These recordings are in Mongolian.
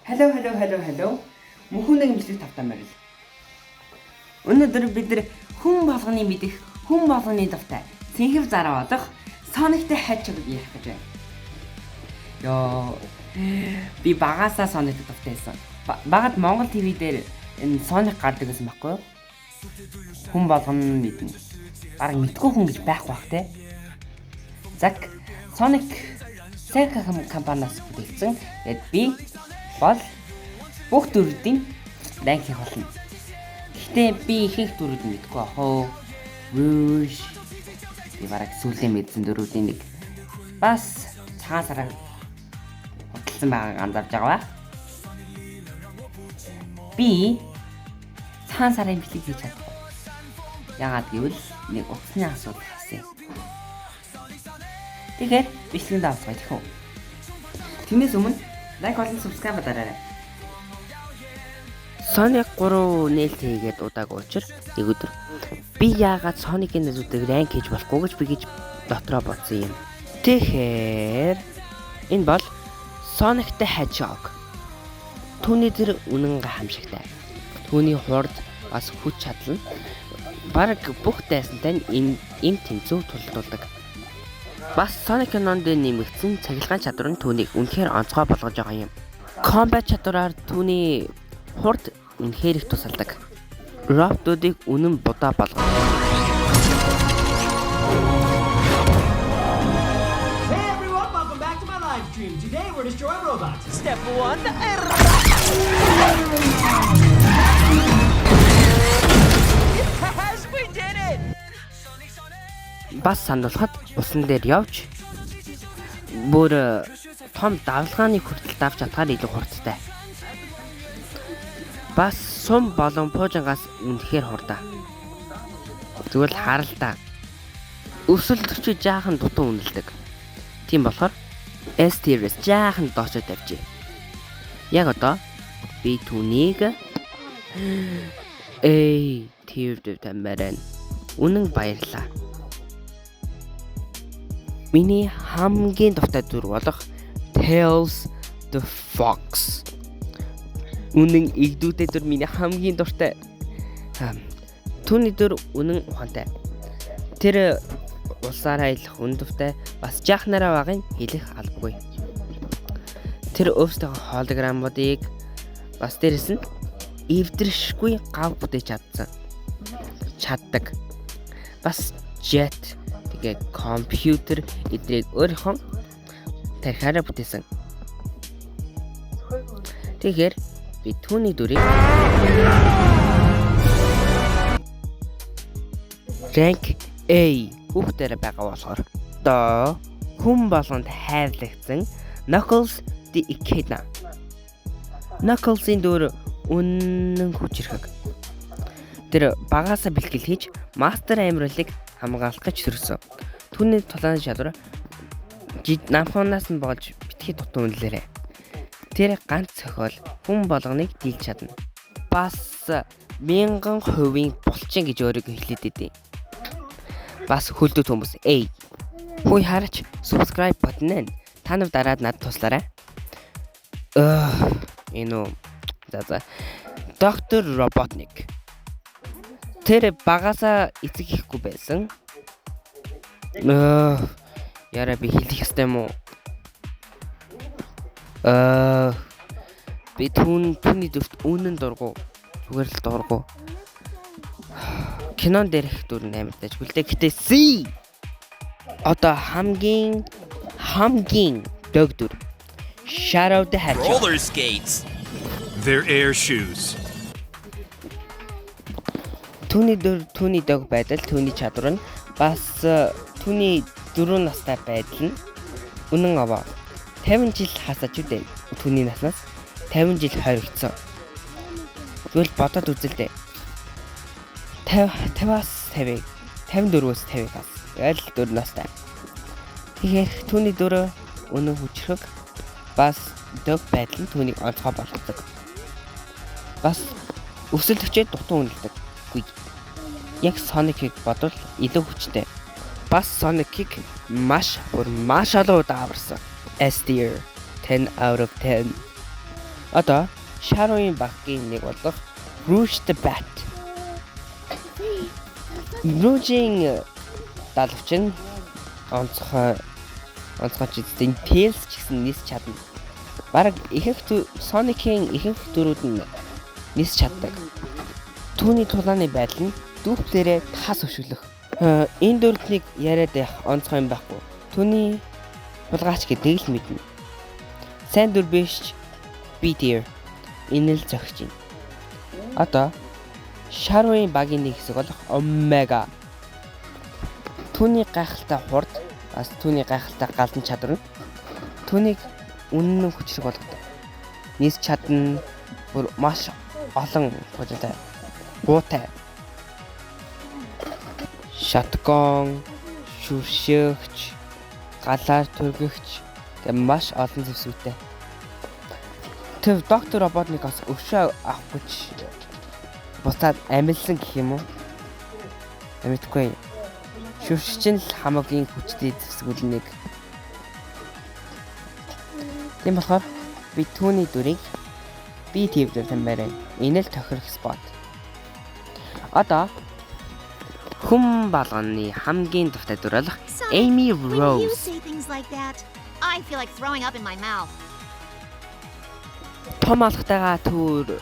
Hello. Мөхөнийг имлэг тавтамаар л. Өнөөдөр бид хүн болгоны мэдих, хүн болгоны давтай цэнхэр зараа болох Sonic-тэй хайчиг ярих гэж байна. Йоо. Би багасаа Sonic-тэй давтай байсан. Багад Монгол ТV дээр энэ Sonic гардаг гэсэн байхгүй юу? Хүн болгоно мэднэ. Бараг мэдгүй хүн гэж байхгүй бах те. Зак Sonic Sega компаниас бүтээлсэн. Тэгээд би бол бүх дүрүүдийн ранк хийх болно. Гэхдээ би ихэнх дүрүүд нь мэдгүй ахоо. Rouge. Би бараг сүүлийн мэдсэн дүрүүдийн нэг. Бас цагаан сараа хөтлсөн байгааг анзаарж байгаа ба. Би цагаан сарын бичлэг хийж чадахгүй. Яагаад гэвэл нэг утасны асуудал гарсан. Тэгэхээр бичлэгэнд авах гэх юм. Тиймээс өмнө лайк болон subscribe дараарай. Sonic 3 нээлт хийгээд удаагүй учраас нэг өдөр би яагаад Sonic-ийн нэзүүдийг ранк хийж болохгүй гэж би гэж дотроо бодсон юм. Тэгэхээр энэ бол Sonic the Hedgehog. Түүний тэр үнэн гайхамшигтай. Түүний хурд бас хүч чадал нь бараг бүх дайсантай энэ тэнцүү тулдуулдаг. Бас Sonic кинонд нэмэгдсэн цахилгаан чадвар нь түүнийг үнэхээр онцгой болгож байгаа юм. Combat чадвараар түүний хурд үнэхээр их тусалдаг. Роботуудыг үнэн будаа болгодог. Hey everyone, welcome back to my live stream. Today we're destroying robots. Step 1. Yes, we did it. Бас сануулхад усан дээр явж бүр том давлгааны хүртэл давж чадхаар илүү хурдтай. Бас сум болон пуужингаас үнэхээр хурдан. Зүгээр л харалтаа. Өсөлтөч жаахан дутуу үнэлдэг. Тийм болохоор S-tier-с жаахан доошоо тавьжээ. Яг одоо би түүнийг A-tier-д тамиран. Үнэн баярлаа. Миний хамгийн дуртай дүр болох Tails the Fox. Үнэн игдүүтэй дүр миний хамгийн дуртай. Түүний дүр үнэн ухаантай. Тэр улсаараа аялах үн дуртай бас жахнараа багын хэлэх албагүй. Тэр өвстэй холограмуудыг бас дээрэс нь эвдэршгүй гав бүтээж чаддаг. Бас jet тэгээ компьютер эдрийг өөрийнхөө тархиараа бүтээсэн. Тэгэхээр би түүний дүрийг rank A хүүхдээр байгаа болохоор одоо хүн болгонд хайрлагдсан Knuckles the Echidna. Knuckles-ийн дүр үнэн хүчрхэг. Тэр багаасаа бэлтгэл хийж мастер амирлыг хамгаалах гэж төрсөн. Түүний тулааны чадвар намханаас нь болж битгий дутуу үнэлээрэ. Тэр ганц цохол хүн болгоныг дийлж чадна. Бас 1000% булчин гэж өөрийгөө хэлээд идэв. Бас хөлдөө хүмүүс хүй хараач subscribe button нь та нар дараад надад туслаарай. Энэ за Доктор Robotnik. Тэр багаасаа эцэг хийхгүй байсан. Яра би хэлэх ёстой юм уу? Би түүний дүрт үнэн дургу. Зүгээр л дургу. Кинон дээр их дүр наймтаж хүлдэ гэтээ C. Одоо хамгийн дөгдөр. Shadow the Hedgehog. Roller skates. They're air shoes. Түүний дог байдал, түүний чадвар нь бас түүний 4 настай байдал нь үнэн аваа. 50 жил хасаж үдээ. Түүний наснаас 50 жил хоригдсон. Зүгээр бодоод үзэлдээ. 50-аас 50, 54-өөс 50-аас ял 4 настай. Тэгэхээр түүний 4 үнэн хүчрэг бас дог байдал нь түүнийг онцгой болгодог. Бас өсөлтөчөө дутуу үнэлдэг. Яг Sonic-ийг бодвол илүү хүчтэй. Бас Sonic-ийг маш олон удаа аварсан. S-tier 10 out of 10. Одоо Shadow-ийн багийн нэг болох Rouge the Bat. Rouge-ийн далавч нь онцгой чидтэй Tails ч гэсэн нис чадна. Бараг Sonic-ийн ихэнх дүрүүд нь нис чаддаг. Түүний тулааны байдал нь дүүплэрээ тас өшөглөх. Энэ дүрднийг яриад байх онцгой юм байхгүй. Түүний тулгаач гэдгийг л мэднэ. Сайн дүр биш B-tier. Энэ л зогсож байна. Одоо Shadow-ийн багийн нэг хэсэг болох Omega. Түүний гайхалтай хурд, бас түүний гайхалтай галдан чадвар нь түүнийг үнэн хүчрэг болгодог. Нис чадна бүр маш олон хүчтэй. Гуутай. Shotgun, шүршигч, галаар түргэгч гэх маш олон зэвсгүүтэй. Төв доктор Роботникоос өвшөө авах хүч буцаад амилсан гэх юм уу? Амитгүй. Шүршигч нь л хамаагийн хүчтэй зэвсгүүл нэг. Тийм болохоор би түүний дүрийг B-tier-ээр тамбараа. Энэ л тохирох спот. Одоо хүн болгоны хамгийн дуртай дүр болох Amy When you Rose. say things like that, I feel like throwing up in my mouth. Том алхтайгаа түр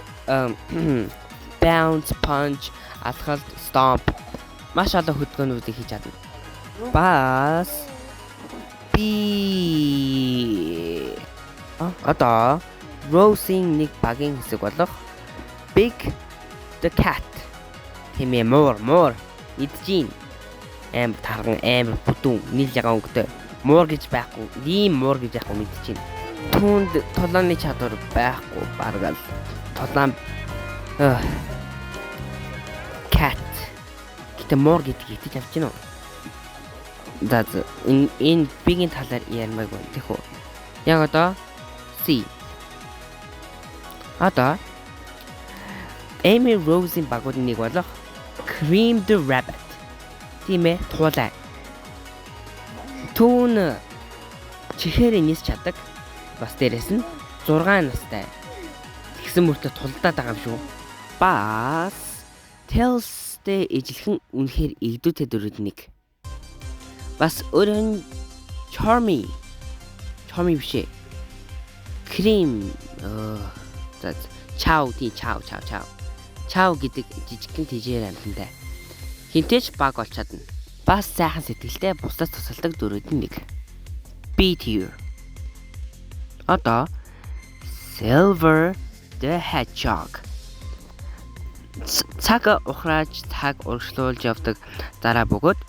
bounce, punch, алхалт, stomp маш олон хөдөлгөөнүүдийг хийж чадна. Бас одоо Rose-ийн нэг багийн хэсэг болох Big the Cat. Тэмээ муур идэж амар тарган амар бүдүүн нийл ягаан өнгөтэй муур гэж байхгүй. Ийм муур гэж яахгүй мэдэж байна. Түүнд тулааны чадвар байхгүй бараг л тулаан cat гэдэг муур гэдгийг идэж авч гинөө. Дад энэ бигийн талаар ярмаг байна тийх үү. Яг одоо C. Одоо Amy Rose-ийн багуудын нэг болох Cream the Rabbit. Тийм ээ, туулай. Түүн чихээрээ нис чаддаг. Бас дээрэс нь 6 настай. Тэгсэн мөртөө тулдаад байгаа юм шүү. Бас Tails-тэй ижилхэн үнэхээр игдүүтэй дүрүүд нэг. Бас өөрөө нь Charmy биш ээ. Cream Chow гэдэг жижигхэн тижээр амьтантай. Хинтэж баг олж чадна. Бас сайхан сэтгэлтэй бусдаас тусалдаг дүрүүд нэг. B-tier. Одоо Silver the Hedgehog. Цаг ухрааж цаг урагшлуулж явдаг дараа бөгөөд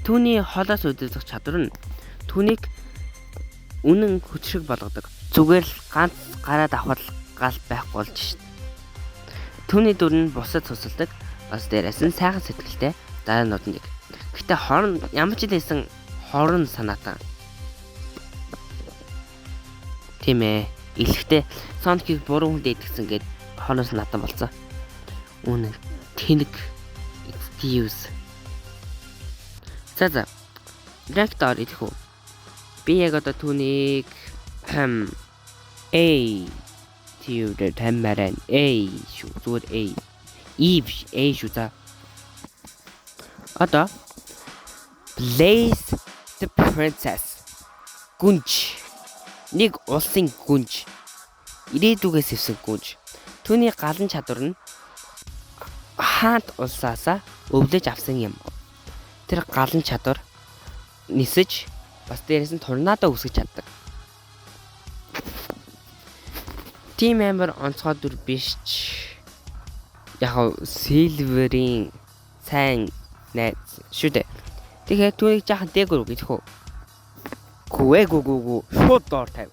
түүний холоос өдөрдөх чадвар нь түүнийг үнэн хүчрэг болгодог. Зүгээр л ганц гараад авах гал байхгүй болж шít. Түүний дүр нь бусад тусалдаг. Бас дээрээс нь сайхан сэтгэлтэй дараанууд нэг. Гэтэ хорон ямар ч хэлсэн хорон санаатай. Тийм ээ. Илэхтэй Sonic-ийг буруу хүнд идэгсэн гэд хорон санаатай болсон. Үнэн тэнэг excuse. За. Ректор идэх үү? Би яг одоо түүнийг A tier-ээр тамаарай. A шүү. Зүгээр A. A шүү за. Одоо Blaze the Princess. Гүнж. Нэг улсын гүнж. Ирээдүгээс ивсэн гүнж. Түүний галан чадвар нь хаант улсаасаа өвлөж авсан юм. Тэр галан чадвар нисэж бас дээрээс нь торнадо үсгэж чаддаг. Тим member онцгой дүр биш ч яг Silver-ийн сайн найз шүү дээ. Тэгэхээр түүнийг жаахан дээгүүр гэх үү? Гүү. Шууд доор тавь.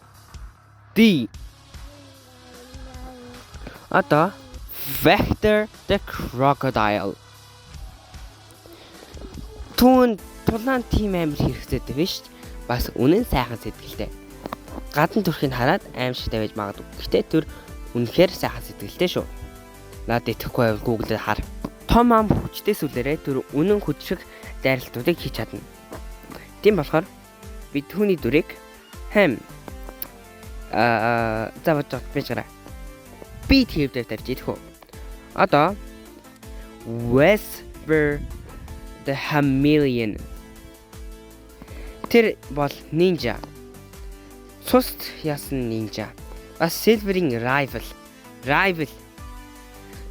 D. Одоо Vector the Crocodile. Тулаан тим амир хэрэгтэй биш. Бас үнэн сайхан сэтгэлтэй. Гадна төрхийг хараад аимшигтай байж магадгүй. Гэхдээ тэр үнэхээр сайхан сэтгэлтэй шүү. Наад итгэхгүй байвал Google-ээр хар. Том ам хүчтэй сүлээрээ тэр үнэн хүчрэг дайралтуудыг хийж чадна. Тийм болохоор би түүний дүрийг Завж байж гараа. Би тэр дээр тавьж идэх үү. Одоо Whisper the Chameleon. Тэр бол ninja. Цуст ясан ninja. Бас Silver-ийн rival.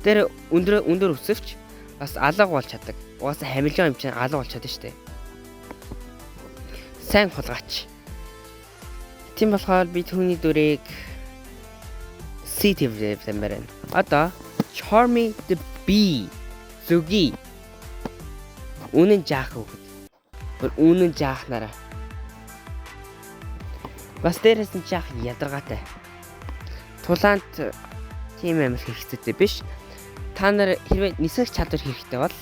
Тэр өндөр өсөвч бас алга болж чаддаг. Угаасаа хамилжон юм чинь алга болж чадна шүү дээ. Сайн хулгаач. Тийм болохоор би түүний дүрийг C-тэй тавьмаар байна. Одоо Charmy the Bee. Зүги. Үнэн жаах хөхөд. Үнэн жаахнараа. Бас дээрээс нь жаах ядаргаатай. Тулаант тийм амар хэрэгцээтэй биш. Та нар хэрвээ нисэх чадвар хэрэгтэй бол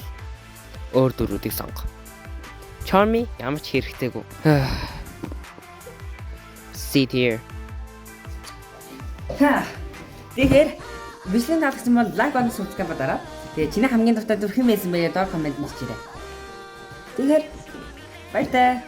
өөр дүрүүдийг сонгох. Charmy ямар ч хэрэгтэйгүй. See here. Тэгэхээр бичлэг таалагдсан бол лайк болон subscribe дараа. Тэгээ чиний хамгийн дуртай дүр хэн байсан бэ? Доор комент хийчихээрэй. Тэгэхээр баяртай.